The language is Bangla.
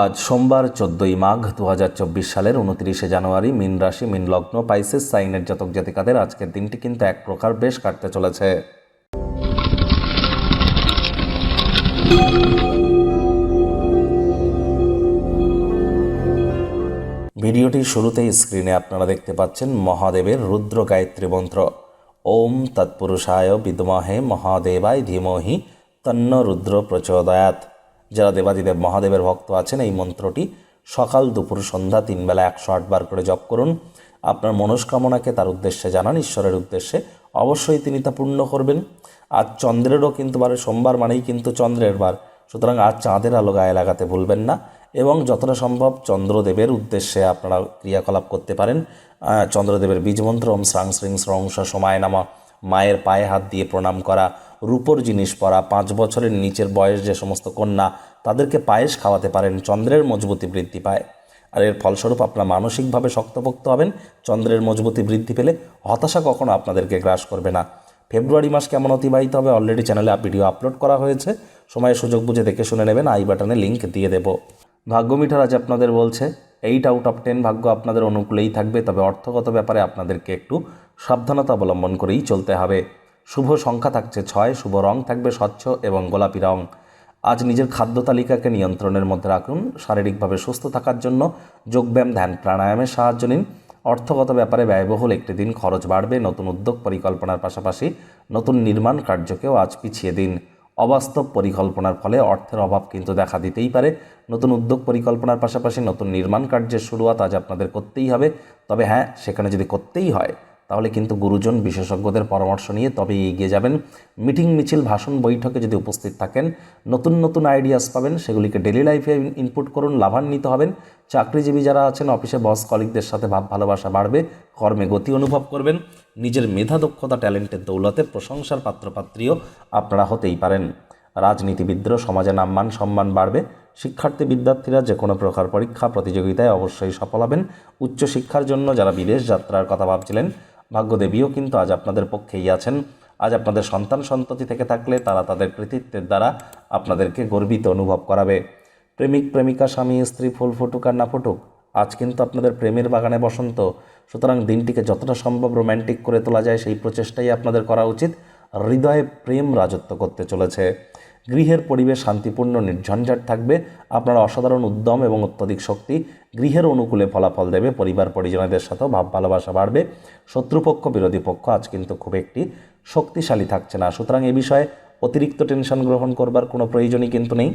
আজ সোমবার 14ই মাঘ 2024 সালের 29শে জানুয়ারি। মীন রাশি, মীন লগ্ন, পাইসেস সাইনের জাতক জাতিকাদের আজকের দিনটি কিন্তু এক প্রকার বেশ কাটতে চলেছে। ভিডিওটির শুরুতেই স্ক্রিনে আপনারা দেখতে পাচ্ছেন মহাদেবের রুদ্র গায়ত্রী মন্ত্র। ওম তৎপুরুষায় বিদ্মহে মহাদেবায় ধীমহি তন্ন রুদ্র প্রচোদয়াৎ। যারা দেবাদিদেব মহাদেবের ভক্ত আছেন, এই মন্ত্রটি সকাল, দুপুর, সন্ধ্যা 3 বেলা 108 বার করে জপ করুন। আপনার মনস্কামনাকে তার উদ্দেশ্যে জানান, ঈশ্বরের উদ্দেশ্যে, অবশ্যই তিনি তা পূর্ণ করবেন। আজ চন্দ্রেরও কিন্তু বারে, সোমবার মানেই কিন্তু চন্দ্রের বার, সুতরাং আজ চাঁদের আলো গায়ে লাগাতে ভুলবেন না এবং যতটা সম্ভব চন্দ্রদেবের উদ্দেশ্যে আপনারা ক্রিয়াকলাপ করতে পারেন। চন্দ্রদেবের বীজমন্ত্র ওম শ্রাং শ্রীং স্রংস সময় নামা, মায়ের পায়ে হাত দিয়ে প্রণাম করা, রূপোর জিনিস পরা, 5 বছরের নিচের বয়স যে সমস্ত কন্যা, তাদেরকে পায়েস খাওয়াতে পারেন, চন্দ্রের মজবুতি বৃদ্ধি পায়। আর এর ফলস্বরূপ আপনারা মানসিকভাবে শক্তপোক্ত হবেন। চন্দ্রের মজবুতি বৃদ্ধি পেলে হতাশা কখনো আপনাদেরকে গ্রাস করবে না। ফেব্রুয়ারি মাস কেমন অতিবাহিত হবে অলরেডি চ্যানেলে ভিডিও আপলোড করা হয়েছে, সময় সুযোগ বুঝে দেখে শুনে নেবেন। আই বাটনে লিঙ্ক দিয়ে দেব। ভাগ্য মিটার আজ আপনাদের বলছে 8 আউট অফ 10 ভাগ্য আপনাদের অনুকূলেই থাকবে, তবে অর্থগত ব্যাপারে আপনাদেরকে একটু সাবধানতা অবলম্বন করেই চলতে হবে। শুভ সংখ্যা থাকছে 6, শুভ রং থাকবে স্বচ্ছ এবং গোলাপি রং। আজ নিজের খাদ্য তালিকাকে নিয়ন্ত্রণের মধ্যে রাখুন। শারীরিকভাবে সুস্থ থাকার জন্য যোগব্যায়াম, ধ্যান, প্রাণায়ামের সাহায্য নিন। অর্থগত ব্যাপারে ব্যয়বহুল একটি দিন, খরচ বাড়বে। নতুন উদ্যোগ পরিকল্পনার পাশাপাশি নতুন নির্মাণ কার্যকেও আজ পিছিয়ে দিন। অবাস্তব পরিকল্পনার ফলে অর্থের অভাব কিন্তু দেখা দিতেই পারে। নতুন উদ্যোগ পরিকল্পনার পাশাপাশি নতুন নির্মাণ কার্যের শুরুয়াত আজ আপনাদের করতেই হবে। তবে হ্যাঁ, সেখানে যদি করতেই হয় তাহলে কিন্তু গুরুজন বিশেষজ্ঞদের পরামর্শ নিয়ে তবে এগিয়ে যাবেন। মিটিং, মিছিল, ভাষণ, বৈঠকে যদি উপস্থিত থাকেন, নতুন নতুন আইডিয়াস পাবেন, সেগুলিকে ডেলি লাইফে ইনপুট করুন, লাভান্বিত হবেন। চাকরিজীবী যারা আছেন, অফিসে বস কলিগদের সাথে ভাব ভালোবাসা বাড়বে, কর্মে গতি অনুভব করবেন। নিজের মেধা, দক্ষতা, ট্যালেন্টের দৌলতে প্রশংসার পাত্রপাত্রীও আপনারা হতেই পারেন। রাজনীতিবিদদেরও সমাজে নামমান সম্মান বাড়বে। শিক্ষার্থী বিদ্যার্থীরা যে কোনো প্রকার পরীক্ষা প্রতিযোগিতায় অবশ্যই সফল হবেন। উচ্চশিক্ষার জন্য যারা বিদেশ যাত্রার কথা ভাবছিলেন, ভাগ্যদেবীও কিন্তু আজ আপনাদের পক্ষেই আছেন। আজ আপনাদের সন্তান সন্ততি থেকে থাকলে তারা তাদের কৃতিত্বের দ্বারা আপনাদেরকে গর্বিত অনুভব করাবে। প্রেমিক প্রেমিকা, স্বামী স্ত্রী, ফুল ফুটুক আর না ফুটুক, আজ কিন্তু আপনাদের প্রেমের বাগানে বসন্ত। সুতরাং দিনটিকে যতটা সম্ভব রোম্যান্টিক করে তোলা যায় সেই প্রচেষ্টাই আপনাদের করা উচিত। হৃদয়ে প্রেম রাজত্ব করতে চলেছে। গৃহের পরিবেশ শান্তিপূর্ণ, নির্ঝঞ্ঝাট থাকবে। আপনারা অসাধারণ উদ্যম এবং অত্যধিক শক্তি গৃহের অনুকূলে ফলাফল দেবে। পরিবার পরিজনদের সাথেও ভাব ভালোবাসা বাড়বে। শত্রুপক্ষ, বিরোধী পক্ষ আজ কিন্তু খুব একটি শক্তিশালী থাকছে না, সুতরাং এ বিষয়ে অতিরিক্ত টেনশন গ্রহণ করবার কোনো প্রয়োজনই কিন্তু নেই।